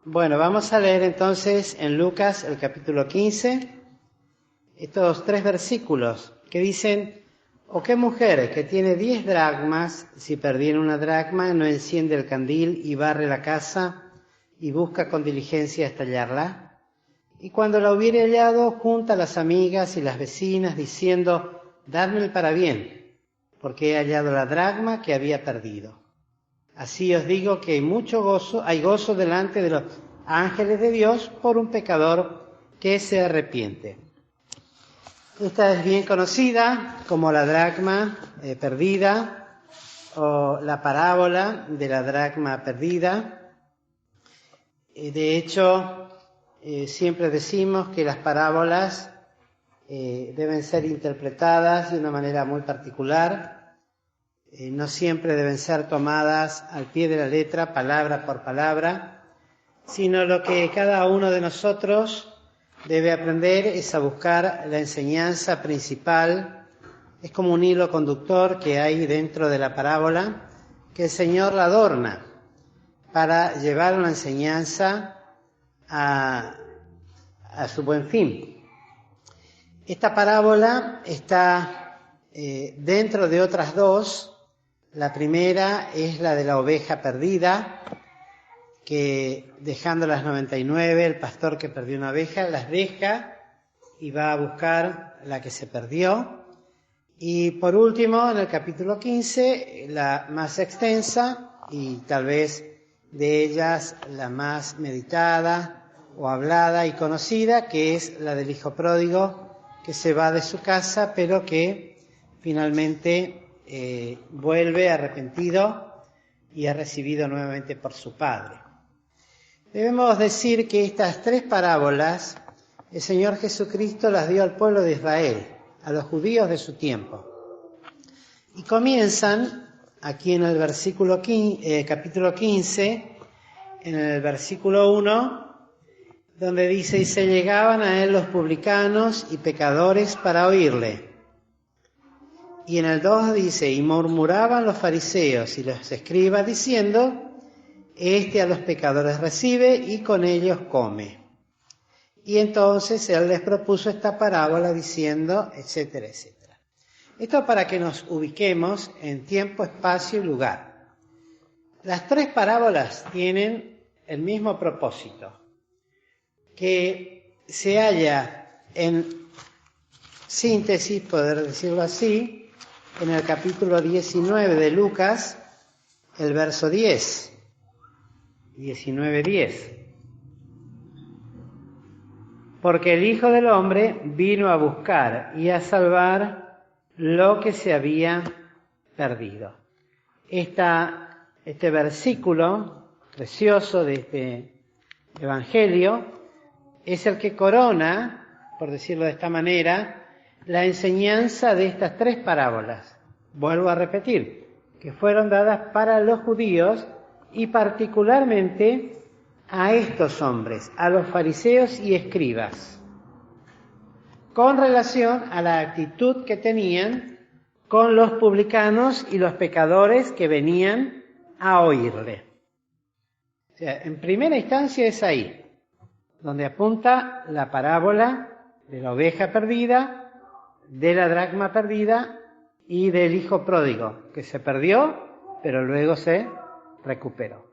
Bueno, vamos a leer entonces en Lucas el capítulo 15, estos 3 versículos que dicen: ¿O qué mujer que tiene 10 dracmas, si perdiera una dracma, no enciende el candil y barre la casa y busca con diligencia hasta hallarla? Y cuando la hubiere hallado, junta a las amigas y las vecinas, diciendo: Dadme el parabién, porque he hallado la dracma que había perdido. Así os digo que hay gozo delante de los ángeles de Dios por un pecador que se arrepiente. Esta es bien conocida como la dracma perdida o la parábola de la dracma perdida. De hecho, siempre decimos que las parábolas deben ser interpretadas de una manera muy particular. No siempre deben ser tomadas al pie de la letra, palabra por palabra, sino lo que cada uno de nosotros debe aprender es a buscar la enseñanza principal. Es como un hilo conductor que hay dentro de la parábola, que el Señor la adorna para llevar una enseñanza a su buen fin. Esta parábola está dentro de otras 2. La primera es la de la oveja perdida, que dejando las 99, el pastor que perdió una oveja las deja y va a buscar la que se perdió. Y por último, en el capítulo 15, la más extensa y tal vez de ellas la más meditada o hablada y conocida, que es la del hijo pródigo que se va de su casa, pero que finalmente vuelve arrepentido y es recibido nuevamente por su padre. Debemos decir que estas 3 parábolas el Señor Jesucristo las dio al pueblo de Israel, a los judíos de su tiempo. Y comienzan aquí en el capítulo 15, en el versículo 1, donde dice: y se llegaban a él los publicanos y pecadores para oírle. Y en el 2 dice: y murmuraban los fariseos y los escribas diciendo: este a los pecadores recibe y con ellos come. Y entonces él les propuso esta parábola diciendo, etcétera, etcétera. Esto para que nos ubiquemos en tiempo, espacio y lugar. Las 3 parábolas tienen el mismo propósito: que se halla en síntesis, poder decirlo así, en el capítulo 19 de Lucas, el verso 10, 19:10. Porque el Hijo del Hombre vino a buscar y a salvar lo que se había perdido. Este versículo precioso de este Evangelio es el que corona, por decirlo de esta manera, la enseñanza de estas 3 parábolas. Vuelvo a repetir, que fueron dadas para los judíos y particularmente a estos hombres, a los fariseos y escribas, con relación a la actitud que tenían con los publicanos y los pecadores que venían a oírle. O sea, en primera instancia es ahí donde apunta la parábola de la oveja perdida, de la dracma perdida y del hijo pródigo, que se perdió, pero luego se recuperó.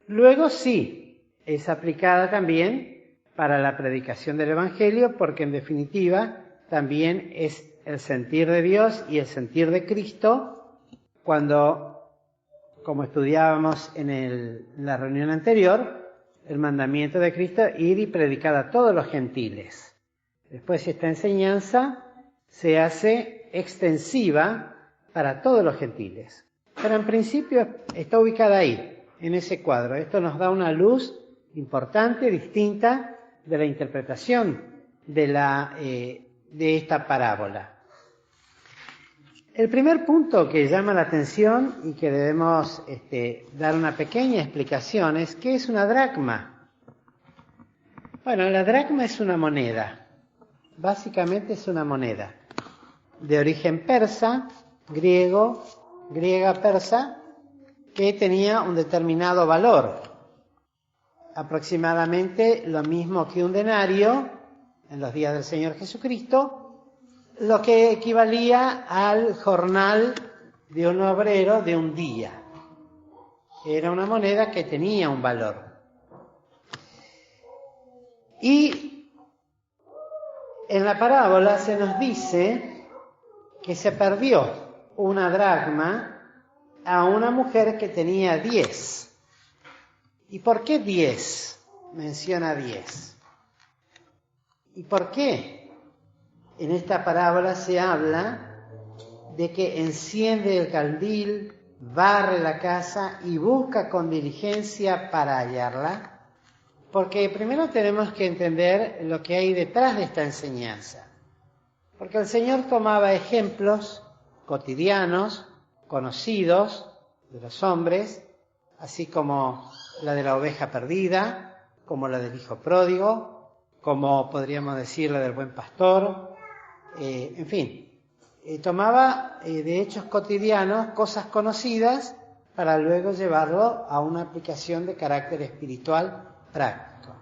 Luego sí, es aplicada también para la predicación del Evangelio, porque en definitiva también es el sentir de Dios y el sentir de Cristo cuando, como estudiábamos en la reunión anterior, el mandamiento de Cristo, ir y predicar a todos los gentiles. Después esta enseñanza se hace extensiva para todos los gentiles. Pero en principio está ubicada ahí, en ese cuadro. Esto nos da una luz importante, distinta de la interpretación de esta parábola. El primer punto que llama la atención y que debemos dar una pequeña explicación es: ¿qué es una dracma? Bueno, la dracma es una moneda. Básicamente es una moneda de origen persa, griega persa, que tenía un determinado valor. aproximadamente lo mismo que un denario en los días del Señor Jesucristo, lo que equivalía al jornal de un obrero de un día. Era una moneda que tenía un valor. Y en la parábola se nos dice que se perdió una dracma a una mujer que tenía 10. ¿Y por qué 10? Menciona 10. ¿Y por qué? En esta parábola se habla de que enciende el candil, barre la casa y busca con diligencia para hallarla. Porque primero tenemos que entender lo que hay detrás de esta enseñanza. Porque el Señor tomaba ejemplos cotidianos, conocidos de los hombres, así como la de la oveja perdida, como la del hijo pródigo, como podríamos decir la del buen pastor, en fin. Tomaba de hechos cotidianos cosas conocidas para luego llevarlo a una aplicación de carácter espiritual práctico.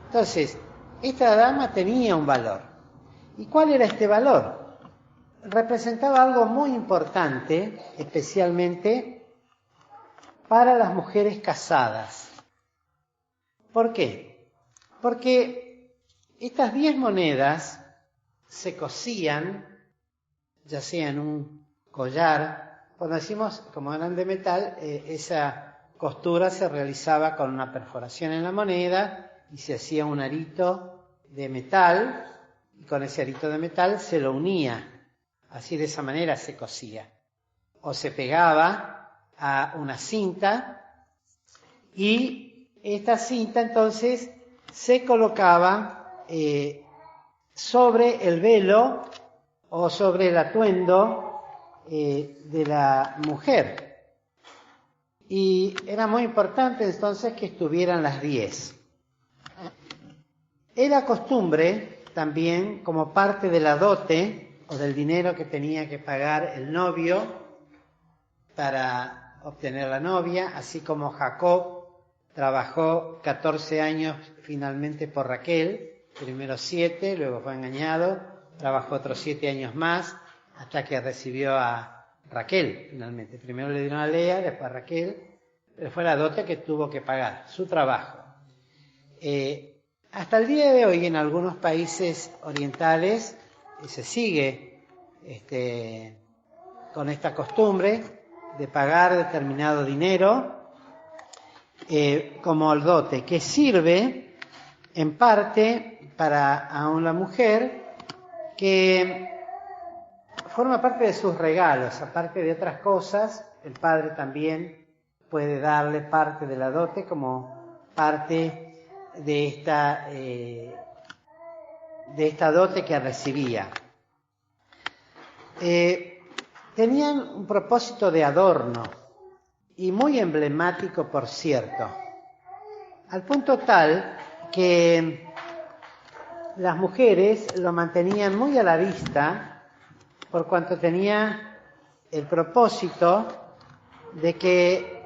Entonces, esta dama tenía un valor. ¿Y cuál era este valor? Representaba algo muy importante, especialmente para las mujeres casadas. ¿Por qué? Porque estas 10 monedas se cosían, ya sea en un collar, cuando decimos, como eran de metal, esa costura se realizaba con una perforación en la moneda y se hacía un arito de metal, y con ese arito de metal se lo unía, así de esa manera se cosía. O se pegaba a una cinta y esta cinta entonces se colocaba sobre el velo o sobre el atuendo de la mujer. Y era muy importante entonces que estuvieran las 10. Era costumbre también, como parte de la dote o del dinero que tenía que pagar el novio para obtener la novia, así como Jacob trabajó 14 años finalmente por Raquel, primero 7, luego fue engañado, trabajó otros 7 años más hasta que recibió a Raquel finalmente. Primero le dieron a Lea, después a Raquel, pero fue la dote que tuvo que pagar, su trabajo. Hasta el día de hoy en algunos países orientales se sigue con esta costumbre de pagar determinado dinero como el dote, que sirve en parte para a una mujer que forma parte de sus regalos, aparte de otras cosas. El padre también puede darle parte de la dote como parte de esta dote que recibía. Tenían un propósito de adorno y muy emblemático, por cierto, al punto tal que las mujeres lo mantenían muy a la vista por cuanto tenía el propósito de que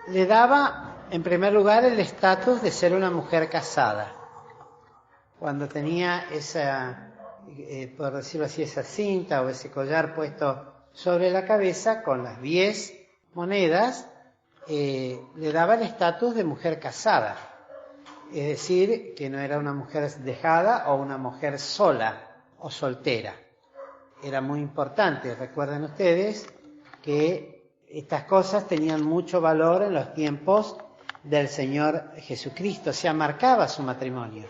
le daba en primer lugar el estatus de ser una mujer casada. Cuando tenía esa, por decirlo así, esa cinta o ese collar puesto sobre la cabeza con las 10 monedas, le daba el estatus de mujer casada. Es decir, que no era una mujer dejada o una mujer sola o soltera. Era muy importante. Recuerden ustedes que estas cosas tenían mucho valor en los tiempos del Señor Jesucristo, o sea, marcaba su matrimonio.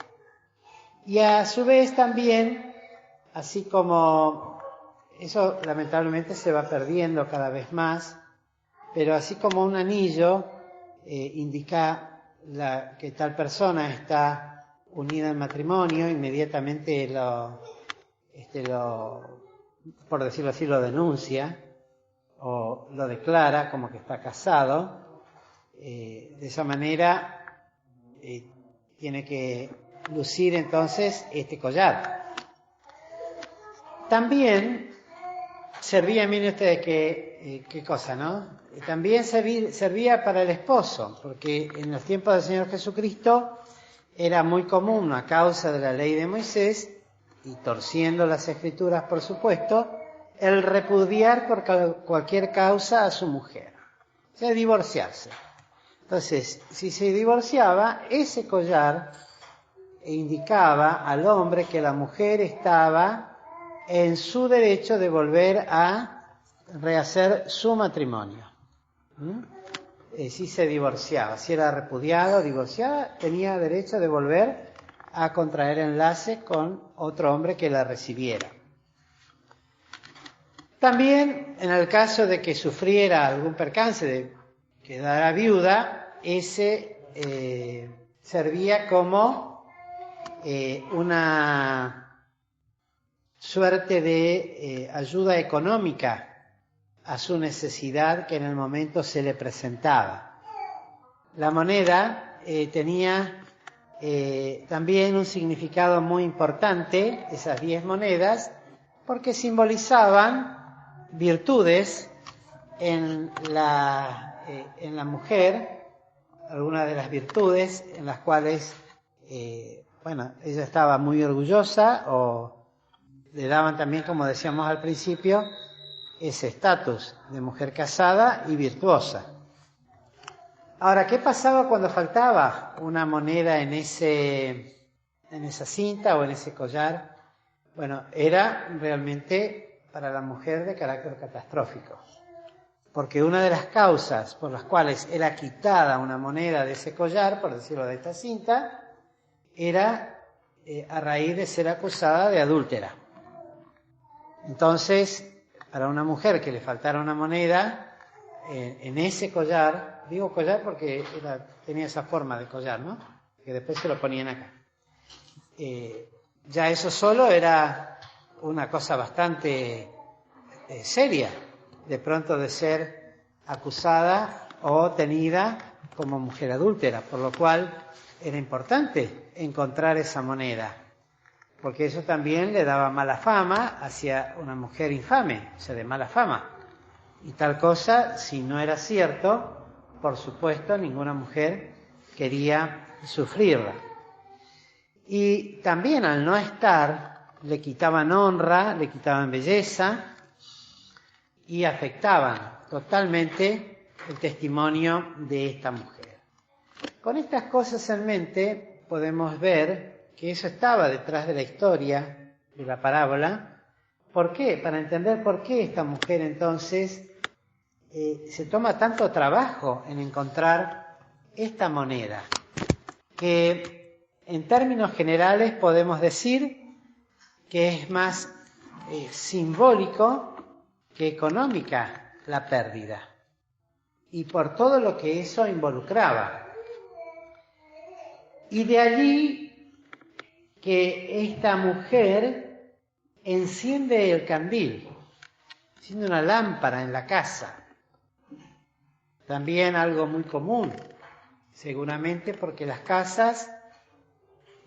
Y a su vez también, así como eso lamentablemente se va perdiendo cada vez más, pero así como un anillo indica que tal persona está unida en matrimonio, inmediatamente por decirlo así, lo denuncia o lo declara como que está casado. De esa manera tiene que lucir entonces este collar. También servía, miren ustedes qué cosa, ¿no? también servía para el esposo, porque en los tiempos del Señor Jesucristo era muy común, a causa de la ley de Moisés, y torciendo las Escrituras, por supuesto, el repudiar por cualquier causa a su mujer, o sea, divorciarse. Entonces, si se divorciaba, ese collar indicaba al hombre que la mujer estaba en su derecho de volver a rehacer su matrimonio. Si se divorciaba, si era repudiada o divorciada, tenía derecho de volver a contraer enlace con otro hombre que la recibiera. También, en el caso de que sufriera algún percance de quedara viuda, ese servía como una suerte de ayuda económica a su necesidad que en el momento se le presentaba. La moneda tenía también un significado muy importante, esas 10 monedas, porque simbolizaban virtudes en la mujer, algunas de las virtudes en las cuales, ella estaba muy orgullosa, o le daban también, como decíamos al principio, ese estatus de mujer casada y virtuosa. Ahora, ¿qué pasaba cuando faltaba una moneda en esa cinta o en ese collar? Bueno, era realmente para la mujer de carácter catastrófico, porque una de las causas por las cuales era quitada una moneda de ese collar, por decirlo de esta cinta, era a raíz de ser acusada de adúltera. Entonces, para una mujer que le faltara una moneda en ese collar, digo collar porque tenía esa forma de collar, ¿no? Que después se lo ponían acá. Ya eso solo era una cosa bastante seria, de pronto de ser acusada o tenida como mujer adúltera, por lo cual era importante encontrar esa moneda, porque eso también le daba mala fama hacia una mujer infame, o sea, de mala fama. Y tal cosa, si no era cierto, por supuesto, ninguna mujer quería sufrirla. Y también al no estar, le quitaban honra, le quitaban belleza y afectaban totalmente el testimonio de esta mujer. Con estas cosas en mente, podemos ver que eso estaba detrás de la historia de la parábola. ¿Por qué? Para entender por qué esta mujer entonces se toma tanto trabajo en encontrar esta moneda, que en términos generales podemos decir que es más simbólico que económica la pérdida, y por todo lo que eso involucraba. Y de allí que esta mujer enciende el candil, enciende una lámpara en la casa. También algo muy común, seguramente porque las casas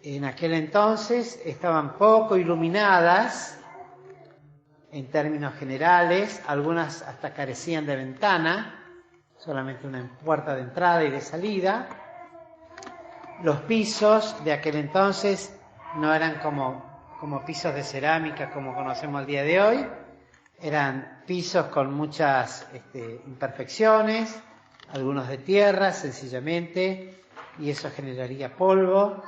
en aquel entonces estaban poco iluminadas en términos generales, algunas hasta carecían de ventana, solamente una puerta de entrada y de salida. Los pisos de aquel entonces no eran como pisos de cerámica como conocemos el día de hoy, eran pisos con muchas imperfecciones, algunos de tierra sencillamente, y eso generaría polvo,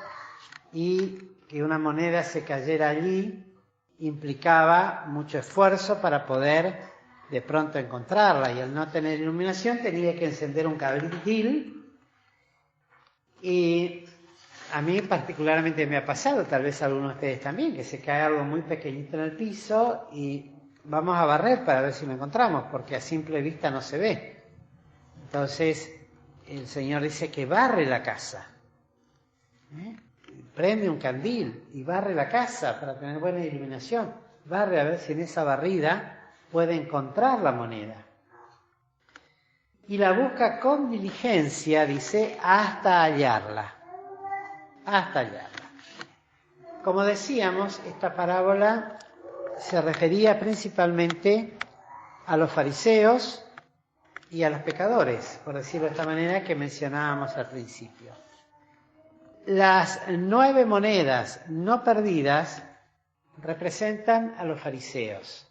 y que una moneda se cayera allí implicaba mucho esfuerzo para poder de pronto encontrarla, y al no tener iluminación tenía que encender un candil. Y a mí particularmente me ha pasado, tal vez a algunos de ustedes también, que se cae algo muy pequeñito en el piso y vamos a barrer para ver si lo encontramos, porque a simple vista no se ve. Entonces el Señor dice que barre la casa, prende un candil y barre la casa para tener buena iluminación, barre a ver si en esa barrida puede encontrar la moneda. Y la busca con diligencia, dice, hasta hallarla. Hasta hallarla. Como decíamos, esta parábola se refería principalmente a los fariseos y a los pecadores, por decirlo de esta manera que mencionábamos al principio. Las 9 monedas no perdidas representan a los fariseos.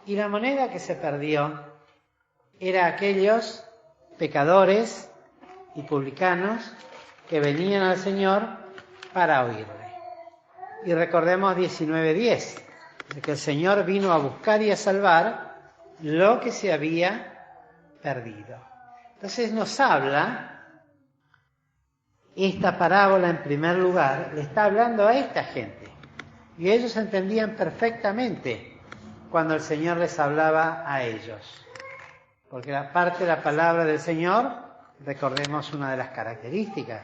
Y la moneda que se perdió era aquellos pecadores y publicanos que venían al Señor para oírle. Y recordemos 19:10, de que el Señor vino a buscar y a salvar lo que se había perdido. Entonces nos habla, esta parábola en primer lugar, le está hablando a esta gente. Y ellos entendían perfectamente cuando el Señor les hablaba a ellos. Porque la parte de la palabra del Señor, recordemos una de las características,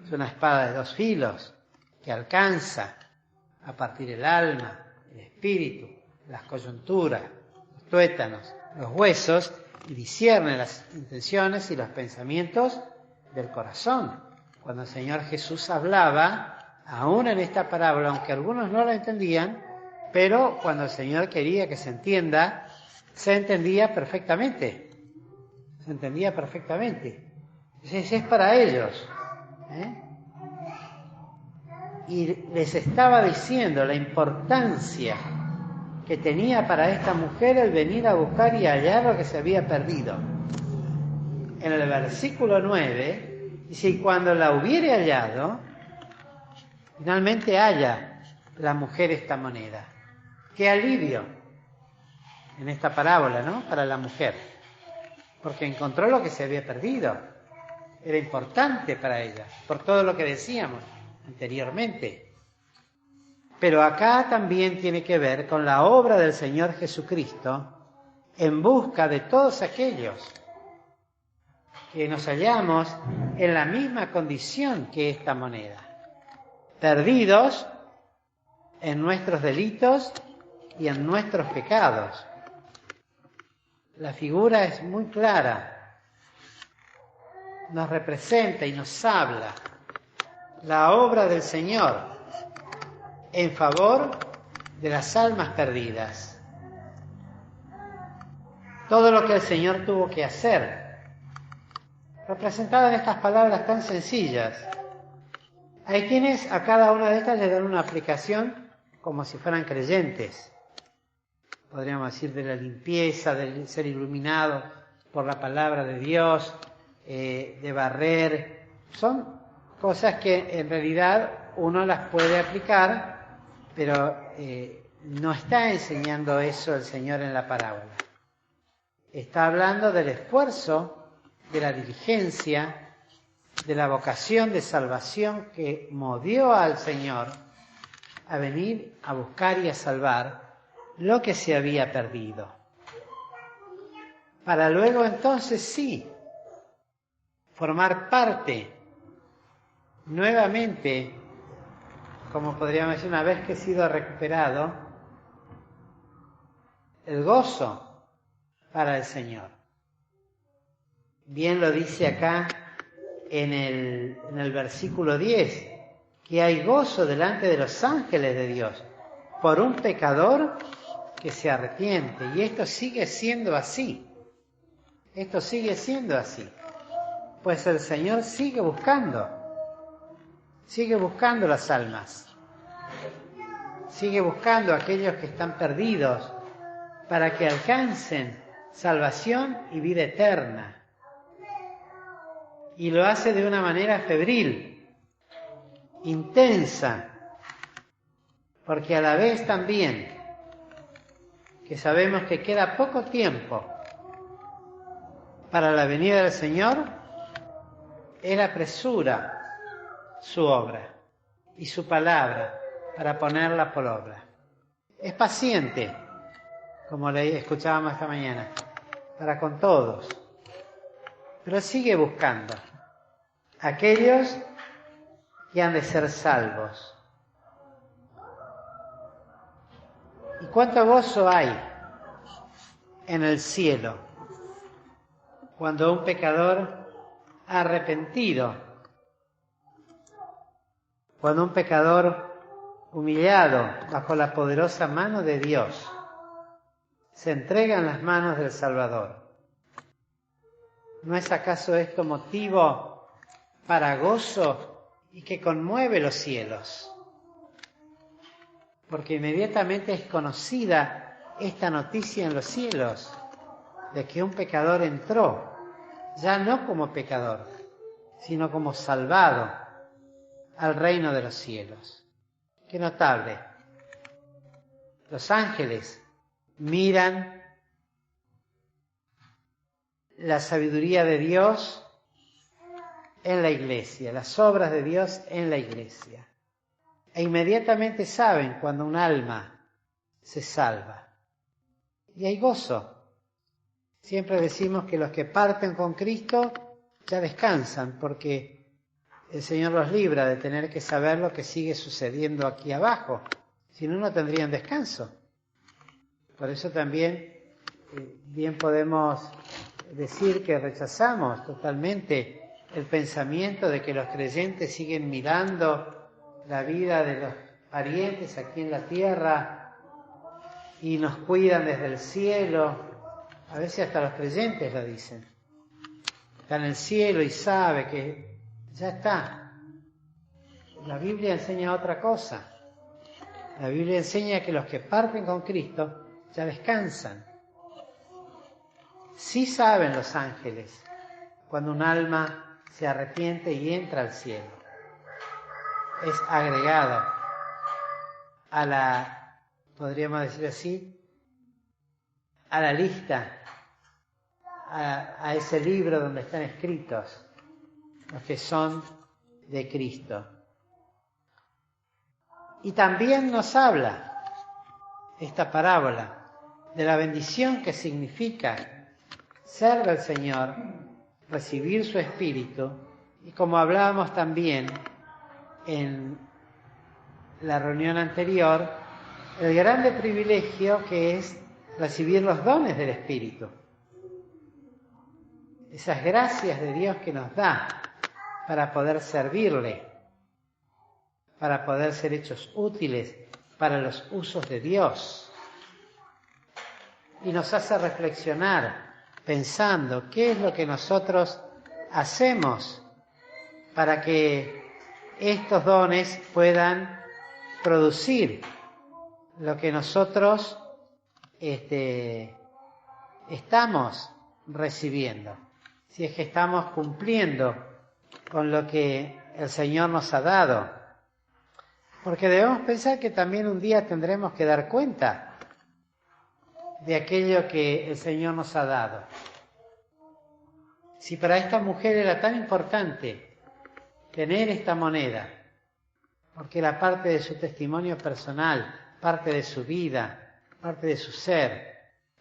es una espada de 2 filos que alcanza a partir el alma, el espíritu, las coyunturas, los tuétanos, los huesos, y discierne las intenciones y los pensamientos del corazón. Cuando el Señor Jesús hablaba, aún en esta parábola, aunque algunos no la entendían, pero cuando el Señor quería que se entienda, se entendía perfectamente. Se entendía perfectamente. Entonces es para ellos. Y les estaba diciendo la importancia que tenía para esta mujer el venir a buscar y hallar lo que se había perdido. En el versículo 9, dice, y cuando la hubiere hallado, finalmente halla la mujer esta moneda. ¡Qué alivio! En esta parábola, ¿no? Para la mujer. Porque encontró lo que se había perdido. Era importante para ella, por todo lo que decíamos anteriormente. Pero acá también tiene que ver con la obra del Señor Jesucristo en busca de todos aquellos que nos hallamos en la misma condición que esta moneda, perdidos en nuestros delitos y en nuestros pecados. La figura es muy clara, nos representa y nos habla la obra del Señor en favor de las almas perdidas. Todo lo que el Señor tuvo que hacer, representado en estas palabras tan sencillas. Hay quienes a cada una de estas le dan una aplicación como si fueran creyentes. Podríamos decir de la limpieza, del ser iluminado por la palabra de Dios, de barrer. Son cosas que en realidad uno las puede aplicar, pero no está enseñando eso el Señor en la parábola. Está hablando del esfuerzo, de la diligencia, de la vocación de salvación que movió al Señor a venir a buscar y a salvar lo que se había perdido. Para luego entonces sí, formar parte nuevamente, como podríamos decir, una vez que he sido recuperado, el gozo para el Señor. Bien lo dice acá en el versículo 10, que hay gozo delante de los ángeles de Dios por un pecador que se arrepiente. Y esto sigue siendo así. Esto sigue siendo así. Pues el Señor sigue buscando las almas. Sigue buscando a aquellos que están perdidos para que alcancen salvación y vida eterna. Y lo hace de una manera febril, intensa, porque a la vez también que sabemos que queda poco tiempo para la venida del Señor, Él apresura su obra y su palabra para ponerla por obra. Es paciente, como le escuchábamos esta mañana, para con todos, pero sigue buscando aquellos que han de ser salvos. ¿Y cuánto gozo hay en el cielo cuando un pecador arrepentido, cuando un pecador humillado bajo la poderosa mano de Dios se entrega en las manos del Salvador ¿No es acaso esto motivo para gozo y que conmueve los cielos? Porque inmediatamente es conocida esta noticia en los cielos, de que un pecador entró, ya no como pecador, sino como salvado al reino de los cielos. Qué notable. Los ángeles miran la sabiduría de Dios en la iglesia, las obras de Dios en la iglesia. E inmediatamente saben cuando un alma se salva. Y hay gozo. Siempre decimos que los que parten con Cristo ya descansan, porque el Señor los libra de tener que saber lo que sigue sucediendo aquí abajo. Si no, no tendrían descanso. Por eso también bien podemos decir que rechazamos totalmente el pensamiento de que los creyentes siguen mirando la vida de los parientes aquí en la tierra y nos cuidan desde el cielo. A veces hasta los creyentes lo dicen. Está en el cielo y sabe que ya está. La Biblia enseña otra cosa. La Biblia enseña que los que parten con Cristo ya descansan. Sí saben los ángeles cuando un alma se arrepiente y entra al cielo. Es agregado a la, podríamos decir así, a la lista, a ese libro donde están escritos los que son de Cristo. Y también nos habla esta parábola de la bendición que significa ser del Señor, recibir su Espíritu, y como hablábamos también en la reunión anterior, el grande privilegio que es recibir los dones del Espíritu. Esas gracias de Dios que nos da para poder servirle, para poder ser hechos útiles para los usos de Dios. Y nos hace reflexionar pensando qué es lo que nosotros hacemos para que estos dones puedan producir lo que nosotros estamos recibiendo. Si es que estamos cumpliendo con lo que el Señor nos ha dado. Porque debemos pensar que también un día tendremos que dar cuenta de aquello que el Señor nos ha dado. Si para esta mujer era tan importante tener esta moneda, porque era parte de su testimonio personal, parte de su vida, parte de su ser,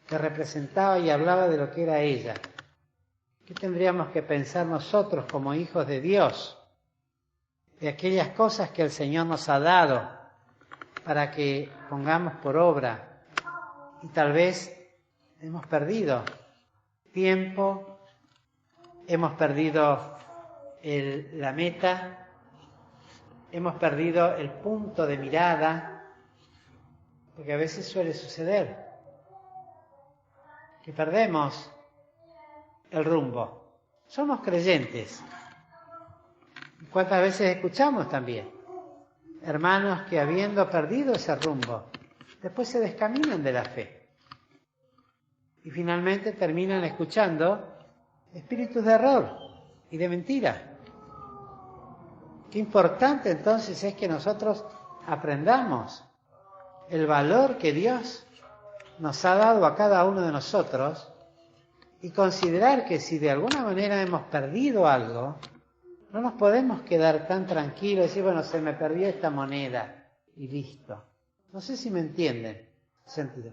que representaba y hablaba de lo que era ella, ¿qué tendríamos que pensar nosotros como hijos de Dios? De aquellas cosas que el Señor nos ha dado para que pongamos por obra, y tal vez hemos perdido tiempo, hemos perdido la meta, hemos perdido el punto de mirada, porque a veces suele suceder que perdemos el rumbo. Somos creyentes. ¿Cuántas veces escuchamos también hermanos que habiendo perdido ese rumbo, después se descaminan de la fe y finalmente terminan escuchando espíritus de error y de mentira? Qué importante entonces es que nosotros aprendamos el valor que Dios nos ha dado a cada uno de nosotros y considerar que si de alguna manera hemos perdido algo, no nos podemos quedar tan tranquilos y decir, bueno, se me perdió esta moneda y listo. No sé si me entienden el sentido.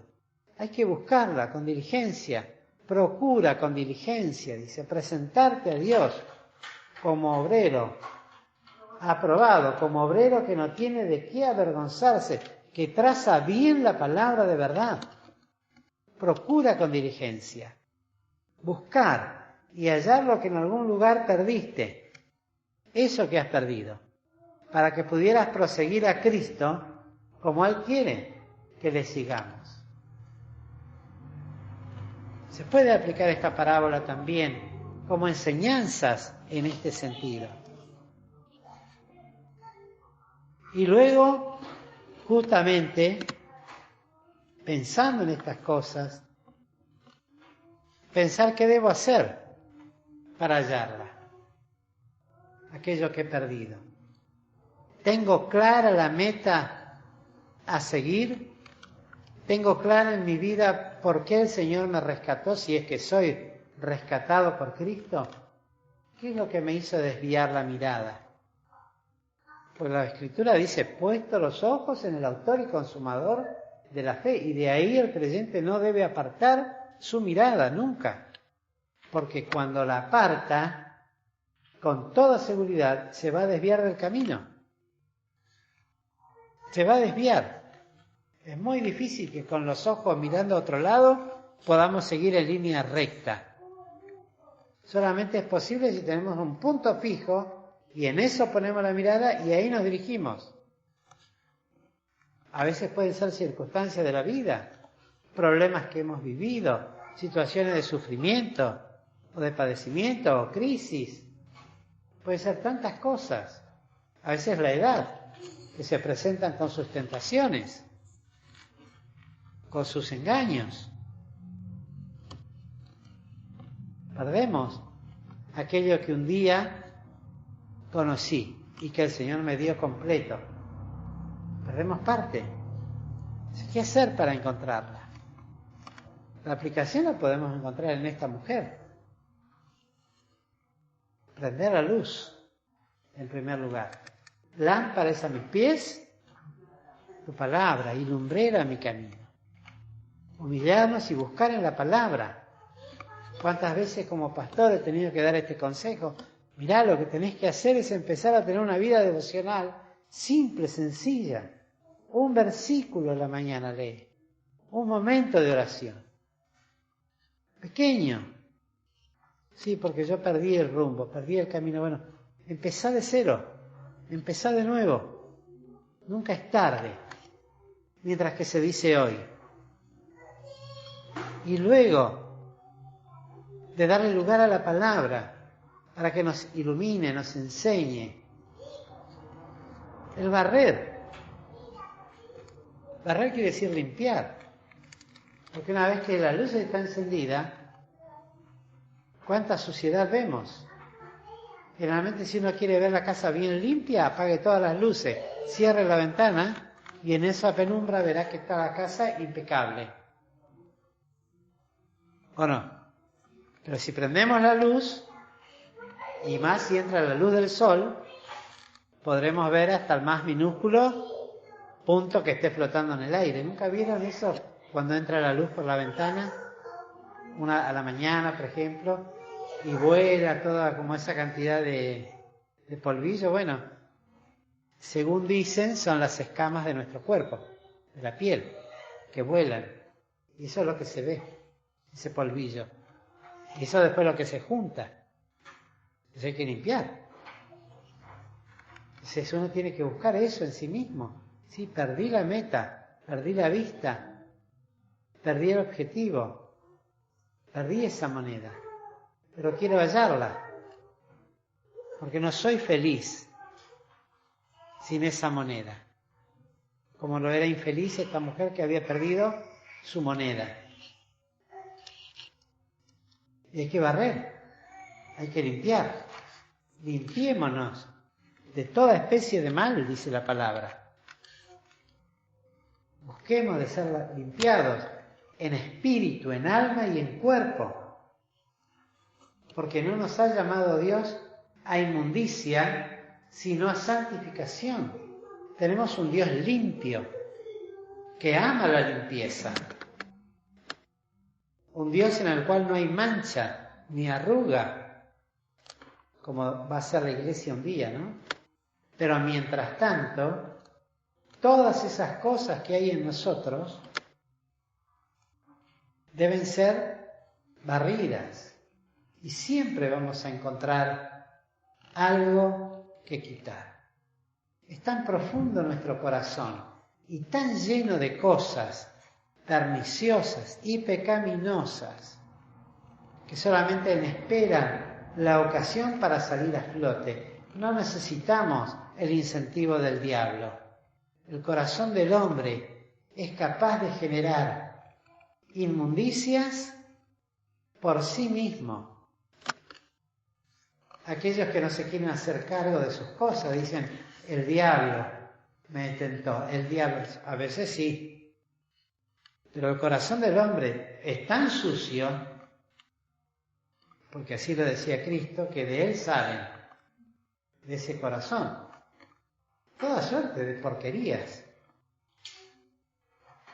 Hay que buscarla con diligencia, procura con diligencia, dice, presentarte a Dios como obrero aprobado, como obrero que no tiene de qué avergonzarse, que traza bien la palabra de verdad. Procura con diligencia, buscar y hallar lo que en algún lugar perdiste, eso que has perdido, para que pudieras proseguir a Cristo como Él quiere que le sigamos. Se puede aplicar esta parábola también como enseñanzas en este sentido. Y luego, justamente, pensando en estas cosas, pensar qué debo hacer para hallarla, aquello que he perdido. ¿Tengo clara la meta a seguir? ¿Tengo clara en mi vida por qué el Señor me rescató, si es que soy rescatado por Cristo? ¿Qué es lo que me hizo desviar la mirada? Pues la Escritura dice, puesto los ojos en el autor y consumador de la fe, y de ahí el creyente no debe apartar su mirada nunca, porque cuando la aparta, con toda seguridad se va a desviar del camino. Se va a desviar. Es muy difícil que con los ojos mirando a otro lado podamos seguir en línea recta. Solamente es posible si tenemos un punto fijo y en eso ponemos la mirada y ahí nos dirigimos. A veces pueden ser circunstancias de la vida, problemas que hemos vivido, situaciones de sufrimiento o de padecimiento o crisis. Puede ser tantas cosas. A veces la edad, que se presentan con sus tentaciones, con sus engaños. Perdemos aquello que un día conocí y que el Señor me dio completo. Perdemos parte. ¿Qué hacer para encontrarla? La aplicación la podemos encontrar en esta mujer. Prender la luz, en primer lugar. Lámpara es a mis pies, tu palabra, y lumbrera a mi camino. Humillarnos y buscar en la palabra. ¿Cuántas veces como pastor he tenido que dar este consejo? Mirá, lo que tenés que hacer es empezar a tener una vida devocional simple, sencilla. Un versículo a la mañana lee. Un momento de oración. Pequeño. Sí, porque yo perdí el rumbo, perdí el camino. Bueno, empezá de cero. Empezá de nuevo. Nunca es tarde. Mientras que se dice hoy. Y luego de darle lugar a la palabra para que nos ilumine, nos enseñe. El barrer. Barrer quiere decir limpiar. Porque una vez que la luz está encendida, ¿cuánta suciedad vemos? Generalmente si uno quiere ver la casa bien limpia, apague todas las luces, cierre la ventana y en esa penumbra verá que está la casa impecable. ¿O no? Pero si prendemos la luz, y más si entra la luz del sol, podremos ver hasta el más minúsculo punto que esté flotando en el aire. ¿Nunca vieron eso? Cuando entra la luz por la ventana, a la mañana, por ejemplo, y vuela toda como esa cantidad de polvillo. Bueno, según dicen, son las escamas de nuestro cuerpo, de la piel, que vuelan. Y eso es lo que se ve, ese polvillo. Y eso después es lo que se junta. Entonces hay que limpiar. Entonces uno tiene que buscar eso en sí mismo. Sí, perdí la meta, perdí la vista, perdí el objetivo, perdí esa moneda, pero quiero hallarla, porque no soy feliz sin esa moneda, como lo era infeliz esta mujer que había perdido su moneda. Y hay que barrer, hay que limpiar, limpiémonos de toda especie de mal, dice la palabra. Busquemos de ser limpiados en espíritu, en alma y en cuerpo. Porque no nos ha llamado Dios a inmundicia, sino a santificación. Tenemos un Dios limpio, que ama la limpieza. Un Dios en el cual no hay mancha ni arruga, como va a ser la iglesia un día, ¿no? Pero mientras tanto, todas esas cosas que hay en nosotros deben ser barridas y siempre vamos a encontrar algo que quitar. Es tan profundo nuestro corazón y tan lleno de cosas perniciosas y pecaminosas que solamente en espera la ocasión para salir a flote. No necesitamos el incentivo del diablo. El corazón del hombre es capaz de generar inmundicias por sí mismo. Aquellos que no se quieren hacer cargo de sus cosas dicen, el diablo me tentó. El diablo, a veces sí. Pero el corazón del hombre es tan sucio, porque así lo decía Cristo, que de él salen, de ese corazón, toda suerte de porquerías.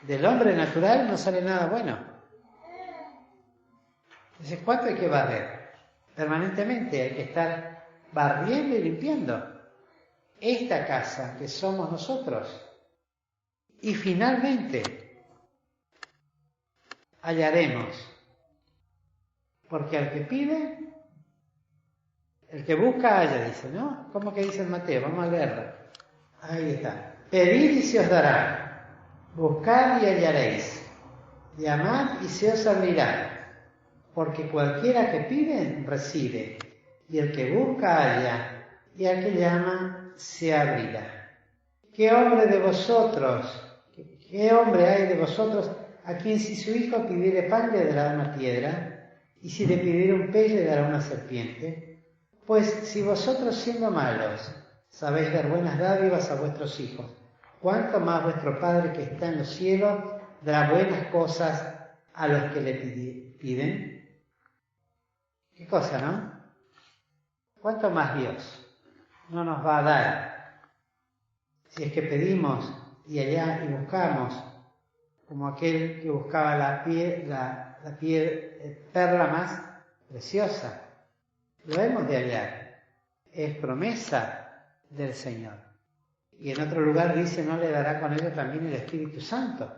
Del hombre natural no sale nada bueno. Entonces, ¿cuánto hay que barrer? Permanentemente hay que estar barriendo y limpiando esta casa que somos nosotros. Y finalmente hallaremos, porque al que pide, el que busca halla, dice, ¿no? ¿Cómo que dice en Mateo? Vamos a leerlo. Ahí está. Pedid y se os dará, buscad y hallaréis, llamad y se os abrirá. Porque cualquiera que pide, recibe, y el que busca, halla, y al que llama, se abrirá. ¿Qué hombre de vosotros, qué hombre hay de vosotros, a quien si su hijo pidiere pan le dará una piedra, y si le pidiere un pez le dará una serpiente? Pues si vosotros siendo malos sabéis dar buenas dádivas a vuestros hijos, ¿cuánto más vuestro Padre que está en los cielos dará buenas cosas a los que le piden? ¿Qué cosa, no? ¿Cuánto más Dios no nos va a dar si es que pedimos y allá y buscamos, como aquel que buscaba la perla más preciosa? Lo hemos de hallar. Es promesa del Señor. Y en otro lugar dice, no le dará con ello también el Espíritu Santo.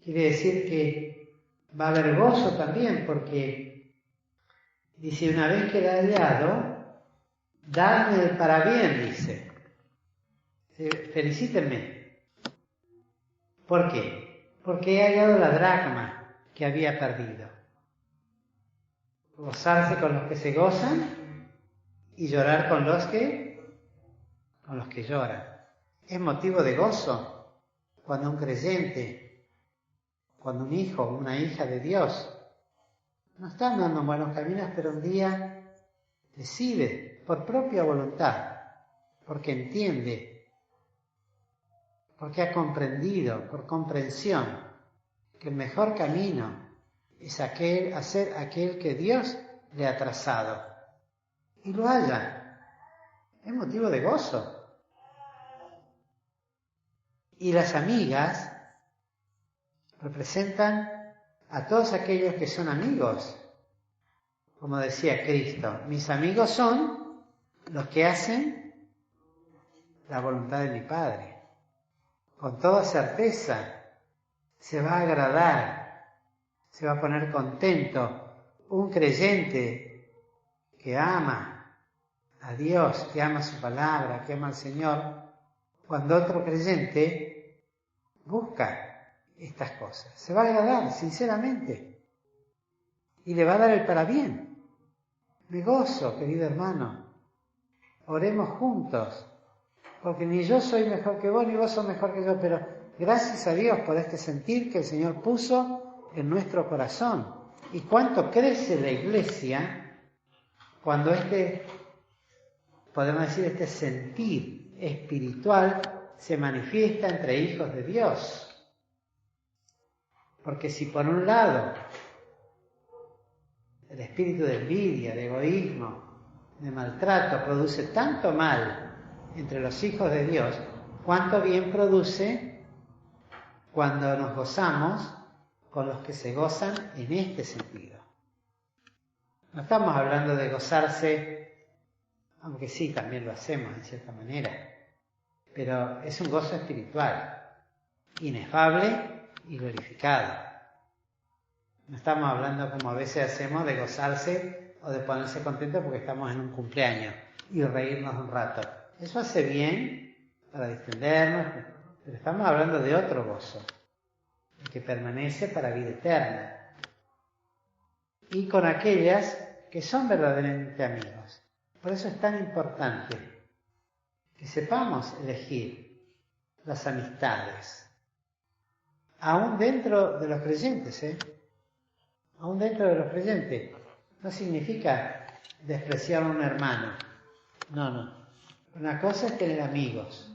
Quiere decir que va a haber gozo también, porque dice, una vez que la he hallado, dadme el parabién, dice. Felicítenme. ¿Por qué? Porque he hallado la dracma que había perdido. Gozarse con los que se gozan y llorar con los que lloran. Es motivo de gozo cuando un creyente, cuando un hijo o una hija de Dios no está andando en buenos caminos, pero un día decide por propia voluntad, porque entiende, porque ha comprendido, por comprensión, que el mejor camino es hacer aquel que Dios le ha trazado. Y lo haya. Es motivo de gozo. Y las amigas representan a todos aquellos que son amigos. Como decía Cristo, mis amigos son los que hacen la voluntad de mi Padre. Con toda certeza se va a agradar, se va a poner contento un creyente que ama a Dios, que ama su palabra, que ama al Señor, cuando otro creyente busca estas cosas. Se va a agradar, sinceramente, y le va a dar el parabién. Me gozo, querido hermano. Oremos juntos, porque ni yo soy mejor que vos, ni vos sos mejor que yo, pero gracias a Dios por este sentir que el Señor puso en nuestro corazón. Y cuánto crece la iglesia cuando podemos decir, este sentir espiritual se manifiesta entre hijos de Dios. Porque si por un lado el espíritu de envidia, de egoísmo, de maltrato produce tanto mal entre los hijos de Dios, cuánto bien produce cuando nos gozamos con los que se gozan en este sentido. No estamos hablando de gozarse, aunque sí, también lo hacemos en cierta manera, pero es un gozo espiritual, inefable y glorificado. No estamos hablando, como a veces hacemos, de gozarse o de ponerse contento porque estamos en un cumpleaños y reírnos un rato. Eso hace bien para distendernos, pero estamos hablando de otro gozo, el que permanece para vida eterna. Y con aquellas que son verdaderamente amigos. Por eso es tan importante que sepamos elegir las amistades, aún dentro de los creyentes, aún dentro de los creyentes. No significa despreciar a un hermano, no. Una cosa es tener amigos,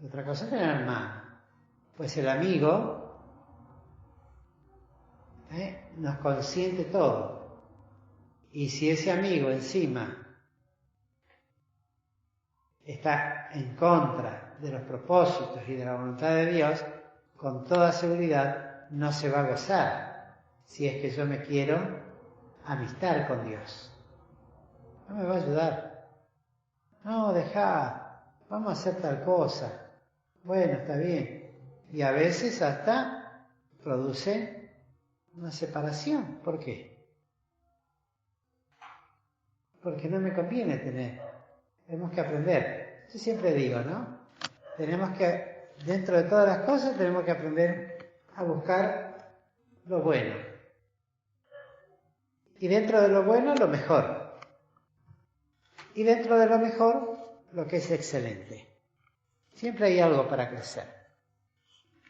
otra cosa es tener hermanos. Pues el amigo nos consiente todo. Y si ese amigo encima está en contra de los propósitos y de la voluntad de Dios, con toda seguridad no se va a gozar si es que yo me quiero amistar con Dios. No me va a ayudar. No, dejá, vamos a hacer tal cosa. Bueno, está bien. Y a veces hasta produce una separación. ¿Por qué? Porque no me conviene tener. Tenemos que aprender. Yo siempre digo, ¿no? Tenemos que, dentro de todas las cosas, tenemos que aprender a buscar lo bueno. Y dentro de lo bueno, lo mejor. Y dentro de lo mejor, lo que es excelente. Siempre hay algo para crecer.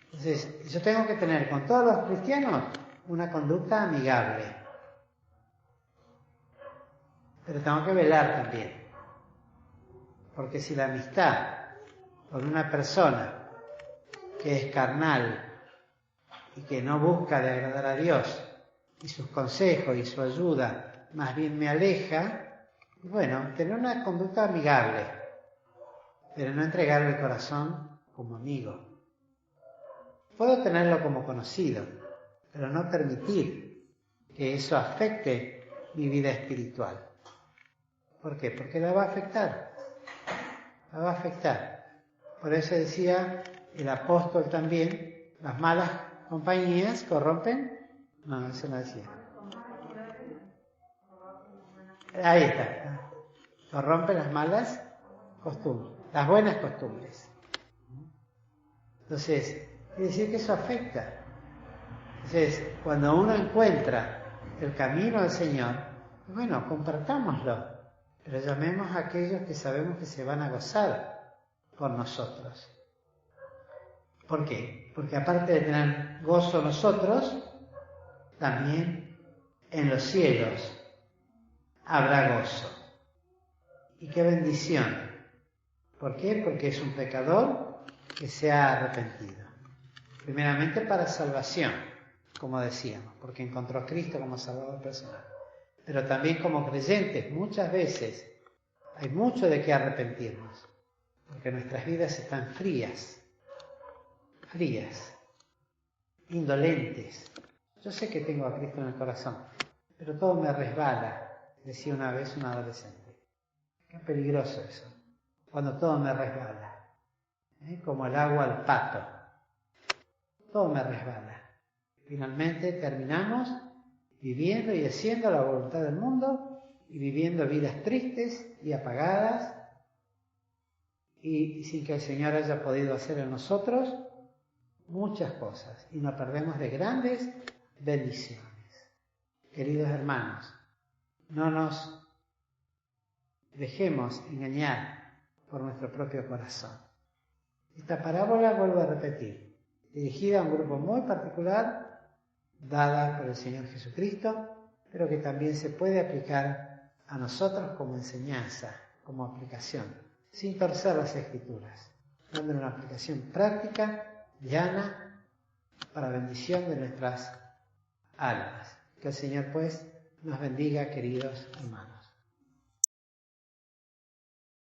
Entonces, yo tengo que tener con todos los cristianos una conducta amigable. Pero tengo que velar también. Porque si la amistad con una persona que es carnal y que no busca de agradar a Dios y sus consejos y su ayuda más bien me aleja, bueno, tener una conducta amigable, pero no entregar el corazón como amigo. Puedo tenerlo como conocido, pero no permitir que eso afecte mi vida espiritual. ¿Por qué? Porque la va a afectar. La va a afectar. Por eso decía el apóstol también, las malas compañías corrompen. No, eso no decía. Ahí está. Corrompen las malas costumbres, las buenas costumbres. Entonces, quiere decir que eso afecta. Entonces, cuando uno encuentra el camino al Señor, bueno, compartámoslo, pero llamemos a aquellos que sabemos que se van a gozar por nosotros. ¿Por qué? Porque aparte de tener gozo nosotros, también en los cielos habrá gozo. Y qué bendición. ¿Por qué? Porque es un pecador que se ha arrepentido. Primeramente para salvación, como decíamos, porque encontró a Cristo como Salvador personal. Pero también como creyentes, muchas veces hay mucho de qué arrepentirnos, porque nuestras vidas están frías, indolentes. Yo sé que tengo a Cristo en el corazón, pero todo me resbala, decía una vez un adolescente. Qué peligroso eso, cuando todo me resbala, como el agua al pato. Todo me resbala. Finalmente terminamos viviendo y haciendo la voluntad del mundo y viviendo vidas tristes y apagadas y sin que el Señor haya podido hacer en nosotros muchas cosas y nos perdemos de grandes bendiciones. Queridos hermanos, no nos dejemos engañar por nuestro propio corazón. Esta parábola, vuelvo a repetir, dirigida a un grupo muy particular, dada por el Señor Jesucristo, pero que también se puede aplicar a nosotros como enseñanza, como aplicación, sin torcer las Escrituras, dando una aplicación práctica, llana, para bendición de nuestras almas. Que el Señor, pues, nos bendiga, queridos hermanos.